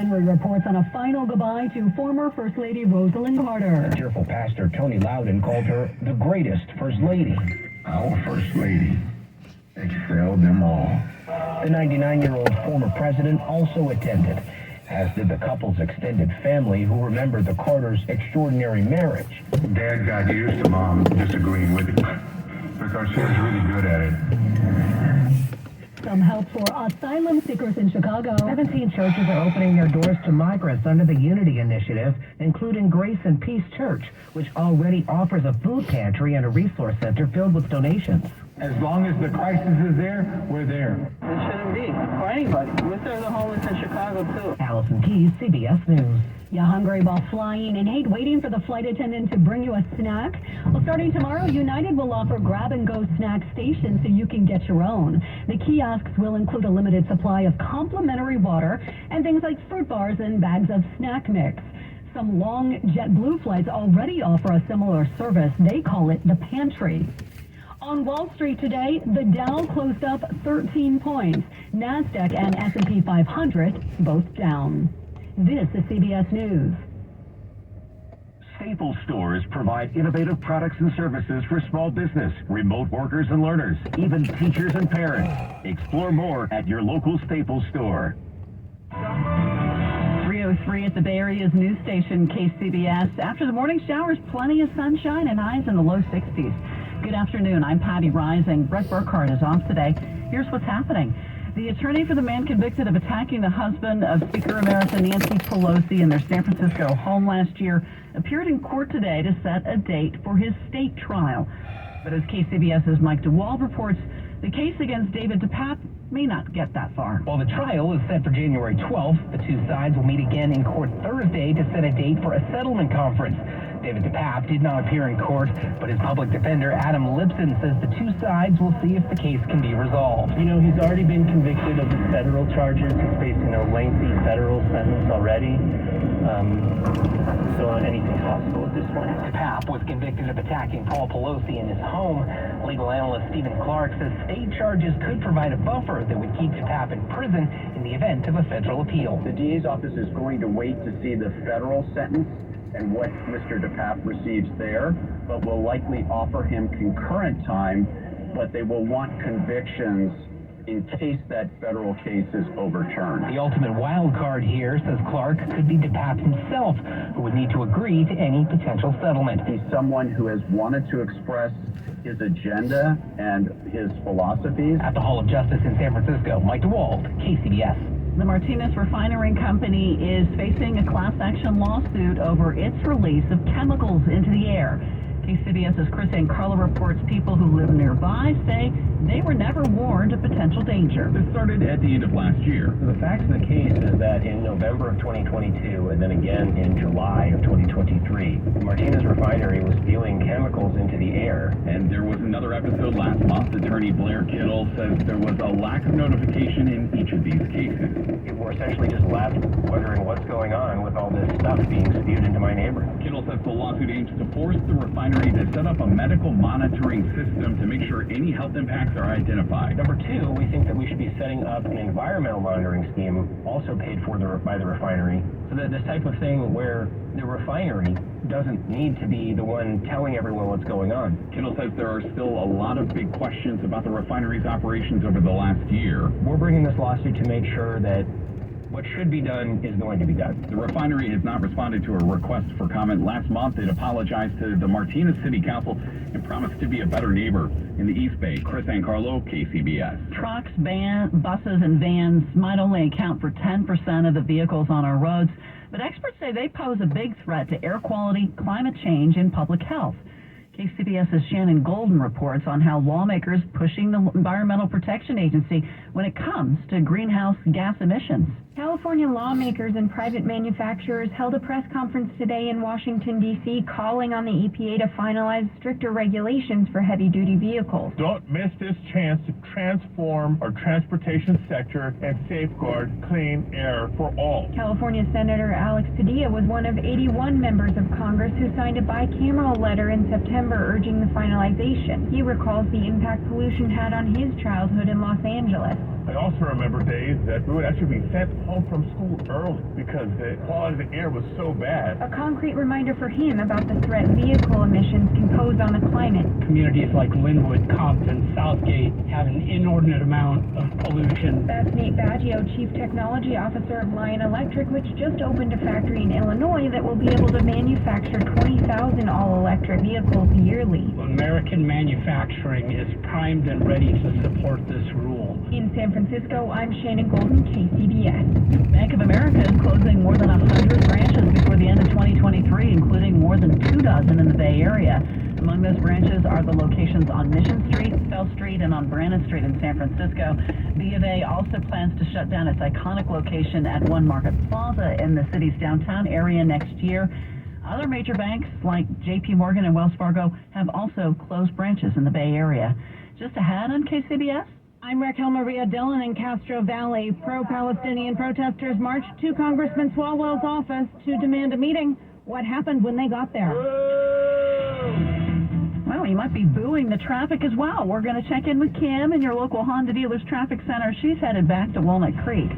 Henry reports on a final goodbye to former First Lady Rosalynn Carter. Tearful pastor Tony Loudon called her the greatest First Lady. Our First Lady excelled them all. The 99-year-old former president also attended, as did the couple's extended family who remembered the Carters' extraordinary marriage. Dad got used to Mom disagreeing with it because she was really good at it. Some help for asylum seekers in Chicago. 17 churches are opening their doors to migrants under the Unity Initiative, including Grace and Peace Church, which already offers a food pantry and a resource center filled with donations. As long as the crisis is there, we're there. It shouldn't be for anybody. We serve the homeless in Chicago, too. Allison Keyes, CBS News. You hungry while flying and hate waiting for the flight attendant to bring you a snack? Well, starting tomorrow, United will offer grab-and-go snack stations so you can get your own. The kiosks will include a limited supply of complimentary water and things like fruit bars and bags of snack mix. Some long JetBlue flights already offer a similar service. They call it the pantry. On Wall Street today, the Dow closed up 13 points. NASDAQ and S&P 500 both down. This is CBS News. Staples stores provide innovative products and services for small business, remote workers and learners, even teachers and parents. Explore more at your local Staples store. 3:03 at the Bay Area's news station, KCBS. After the morning showers, plenty of sunshine and highs in the low 60s. Good afternoon. I'm Patty Rising. Brett Burkhardt is off today. Here's what's happening. The attorney for the man convicted of attacking the husband of Speaker Emerita Nancy Pelosi in their San Francisco home last year appeared in court today to set a date for his state trial. But as KCBS's Mike DeWald reports, the case against David DePape may not get that far. While the trial is set for January 12th, the two sides will meet again in court Thursday to set a date for a settlement conference. David DePape did not appear in court, but his public defender, Adam Lipson, says the two sides will see if the case can be resolved. You know, he's already been convicted of the federal charges. He's facing a lengthy federal sentence already. So anything's possible at this point. DePape was convicted of attacking Paul Pelosi in his home. Legal analyst Stephen Clark says state charges could provide a buffer that would keep DePape in prison in the event of a federal appeal. The DA's office is going to wait to see the federal sentence and what Mr. DePape receives there, but will likely offer him concurrent time, but they will want convictions in case that federal case is overturned. The ultimate wild card here, says Clark, could be DePape himself, who would need to agree to any potential settlement. He's someone who has wanted to express his agenda and his philosophies. At the Hall of Justice in San Francisco, Mike DeWald, KCBS. The Martinez Refinery Company is facing a class action lawsuit over its release of chemicals into the air. KCBS's Chris Carlo reports people who live nearby say they were never warned of potential danger. This started at the end of last year. The facts of the case is that in November of 2022 and then again in July of 2023, the Martinez Refinery was spewing chemicals into the air. And there was another episode last month. Attorney Blair Kittle says there was a lack of notification in each of these cases. We're essentially just left wondering what's going on with all this stuff being spewed into my neighborhood. Kittle says the lawsuit aims to force the refinery to set up a medical monitoring system to make sure any health impacts are identified. Number two, we think that we should be setting up an environmental monitoring scheme also paid for by the refinery, so that this type of thing where the refinery doesn't need to be the one telling everyone what's going on. Kittle says there are still a lot of big questions about the refinery's operations over the last year. We're bringing this lawsuit to make sure that what should be done is going to be done. The refinery has not responded to a request for comment. Last month, it apologized to the Martinez City Council and promised to be a better neighbor. In the East Bay, Chris Carlo, KCBS. Trucks, buses, and vans might only account for 10% of the vehicles on our roads, but experts say they pose a big threat to air quality, climate change, and public health. KCBS's Shannon Golden reports on how lawmakers pushing the Environmental Protection Agency when it comes to greenhouse gas emissions. California lawmakers and private manufacturers held a press conference today in Washington, D.C., calling on the EPA to finalize stricter regulations for heavy-duty vehicles. Don't miss this chance to transform our transportation sector and safeguard clean air for all. California Senator Alex Padilla was one of 81 members of Congress who signed a bicameral letter in September urging the finalization. He recalls the impact pollution had on his childhood in Los Angeles. I also remember days that we would actually be sent home from school early because the quality of the air was so bad. A concrete reminder for him about the threat vehicle emissions can pose on the climate. Communities like Linwood, Compton, Southgate have an inordinate amount of pollution. That's Nate Baggio, Chief Technology Officer of Lion Electric, which just opened a factory in Illinois that will be able to manufacture 20,000 all-electric vehicles yearly. American manufacturing is primed and ready to support this rule. In San Francisco, I'm Shannon Golden, KCBS. Bank of America is closing more than 100 branches before the end of 2023, including more than 24 in the Bay Area. Among those branches are the locations on Mission Street, South Street, and on Brannan Street in San Francisco. B of A also plans to shut down its iconic location at One Market Plaza in the city's downtown area next year. Other major banks like J.P. Morgan and Wells Fargo have also closed branches in the Bay Area. Just ahead on KCBS. I'm Raquel Maria Dillon in Castro Valley. Pro-Palestinian protesters marched to Congressman Swalwell's office to demand a meeting. What happened when they got there? Well, you might be booing the traffic as well. We're going to check in with Kim in your local Honda Dealers Traffic Center. She's headed back to Walnut Creek.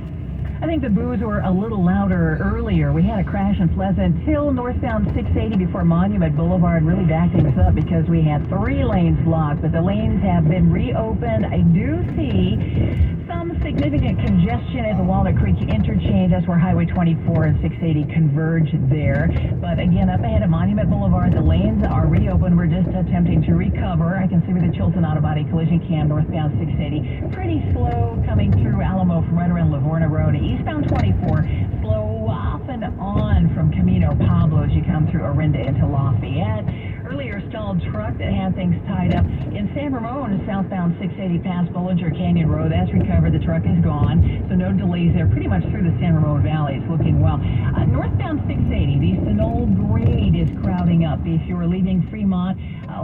I think the boos were a little louder earlier. We had a crash in Pleasant till northbound 680 before Monument Boulevard really backed things up because we had 3 lanes blocked, but the lanes have been reopened. I do see some significant congestion at the Walnut Creek interchange. That's where Highway 24 and 680 converge there. But again, up ahead of Monument Boulevard, the lanes are reopened. We're just attempting to recover. I can see with the Chilton Auto Body collision cam northbound 680. Pretty slow coming through Alamo from right around Livorno Road. Eastbound 24, slow off and on from Camino Pablo as you come through Orinda into Lafayette. Earlier stalled truck that had things tied up in San Ramon, southbound 680 past Bollinger Canyon Road. That's recovered. The truck is gone, so no delays there. Pretty much through the San Ramon Valley. It's looking well. Northbound 680, the Sonol grade is crowding up. If you were leaving Fremont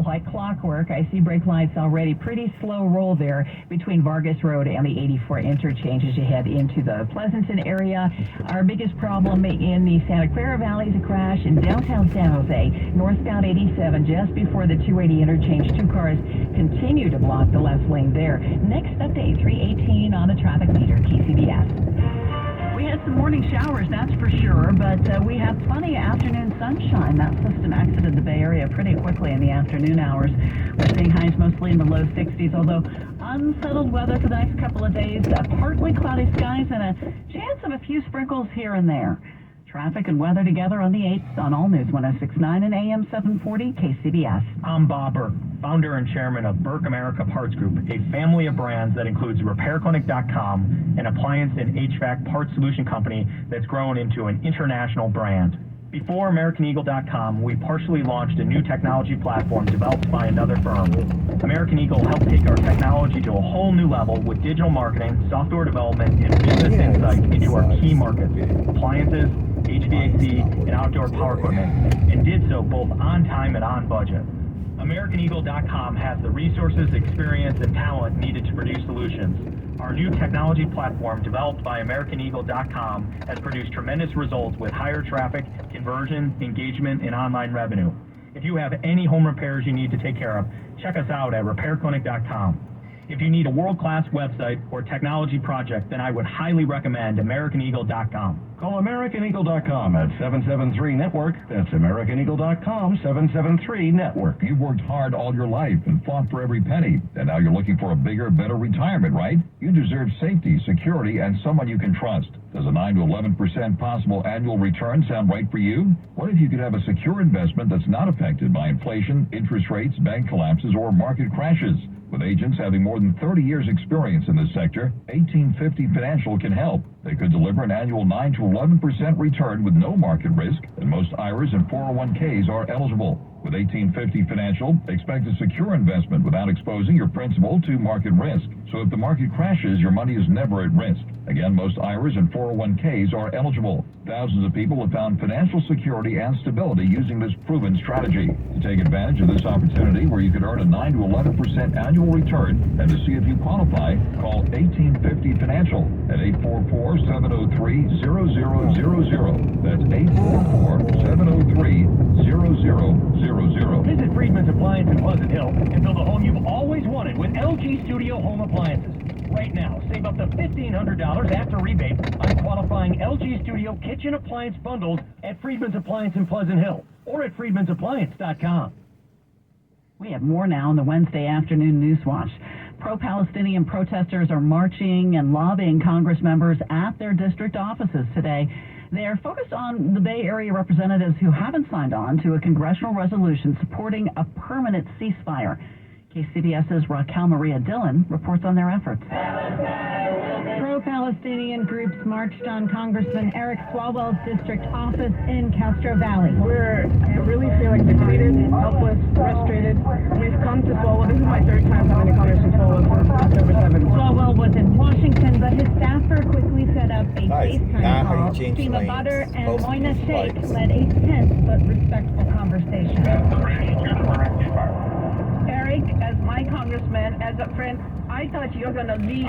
like clockwork, I see brake lights already. Pretty slow roll there between Vargas Road and the 84 interchange as you head into the Pleasanton area. Our biggest problem in the Santa Clara Valley is a crash in downtown San Jose. Northbound 87, just before the 280 interchange. 2 cars continue to block the left lane there. Next update, 318 on the traffic meter, KCBS. We had some morning showers, that's for sure, but we have plenty of afternoon sunshine. That system exited the Bay Area pretty quickly in the afternoon hours. We're seeing highs mostly in the low 60s, although unsettled weather for the next couple of days. Partly cloudy skies and a chance of a few sprinkles here and there. Traffic and weather together on the 8th on All News 106.9 and AM 740 KCBS. I'm Bob Burke, founder and chairman of Burke America Parts Group, a family of brands that includes RepairClinic.com, an appliance and HVAC parts solution company that's grown into an international brand. Before AmericanEagle.com, we partially launched a new technology platform developed by another firm. American Eagle helped take our technology to a whole new level with digital marketing, software development, and business insight into our key markets, appliances, HVAC, and outdoor power equipment, and did so both on time and on budget. AmericanEagle.com has the resources, experience, and talent needed to produce solutions. Our new technology platform, developed by AmericanEagle.com, has produced tremendous results with higher traffic, conversion, engagement, and online revenue. If you have any home repairs you need to take care of, check us out at RepairClinic.com. If you need a world-class website or technology project, then I would highly recommend AmericanEagle.com. Call AmericanEagle.com at 773-NETWORK. That's AmericanEagle.com, 773-NETWORK. You've worked hard all your life and fought for every penny, and now you're looking for a bigger, better retirement, right? You deserve safety, security, and someone you can trust. Does a 9 to 11% possible annual return sound right for you? What if you could have a secure investment that's not affected by inflation, interest rates, bank collapses, or market crashes? With agents having more than 30 years experience in this sector, 1850 Financial can help. They could deliver an annual 9 to 11% return with no market risk, and most IRAs and 401ks are eligible. With 1850 Financial, expect a secure investment without exposing your principal to market risk. So if the market crashes, your money is never at risk. Again, most IRAs and 401ks are eligible. Thousands of people have found financial security and stability using this proven strategy. To take advantage of this opportunity where you could earn a 9 to 11% annual return and to see if you qualify, call 1850 Financial at 844-703-0000. That's 844-703-0000. Visit Friedman's Appliance in Pleasant Hill and build a home you've always wanted with LG Studio Home Appliances. Right now, save up to $1,500 after rebate on qualifying LG Studio kitchen appliance bundles at Friedman's Appliance in Pleasant Hill or at friedmansappliance.com. We have more now on the Wednesday afternoon News Watch. Pro-Palestinian protesters are marching and lobbying Congress members at their district offices today. They are focused on the Bay Area representatives who haven't signed on to a congressional resolution supporting a permanent ceasefire. KCBS's Raquel Maria Dillon reports on their efforts. Pro-Palestinian groups marched on Congressman Eric Swalwell's district office in Castro Valley. I really feel like depleted, helpless, frustrated. We've come to Swalwell. This is my third time coming to Congress in Swalwell since October 7th. Swalwell was in Washington, but his staffer quickly set up a FaceTime call. Seema Badr and Moina Sheikh led a tense but respectful conversation. Eric, as my congressman, as a friend, I thought you were going to leave.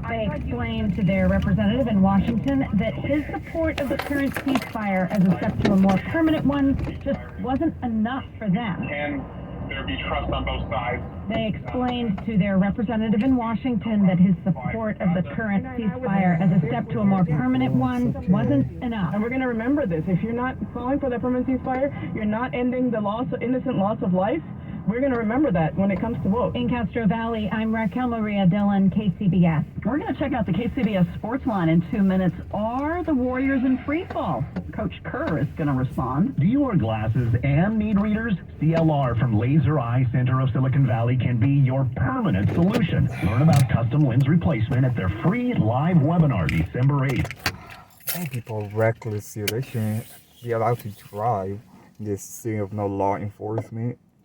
They explained to their representative in Washington that his support of the current ceasefire as a step to a more permanent one just wasn't enough for them. Can there be trust on both sides? They explained to their representative in Washington that his support of the current ceasefire as a step to a more permanent one wasn't enough. And we're going to remember this. If you're not calling for the permanent ceasefire, you're not ending the innocent loss of life. We're going to remember that when it comes to vote. In Castro Valley, I'm Raquel Maria Dillon, KCBS. We're going to check out the KCBS Sports Line in 2 minutes. Are the Warriors in free fall? Coach Kerr is going to respond. Do you wear glasses and need readers? CLR from Laser Eye Center of Silicon Valley can be your permanent solution. Learn about custom lens replacement at their free live webinar December 8th. Some people recklessly shouldn't be allowed to drive in this city of no law enforcement.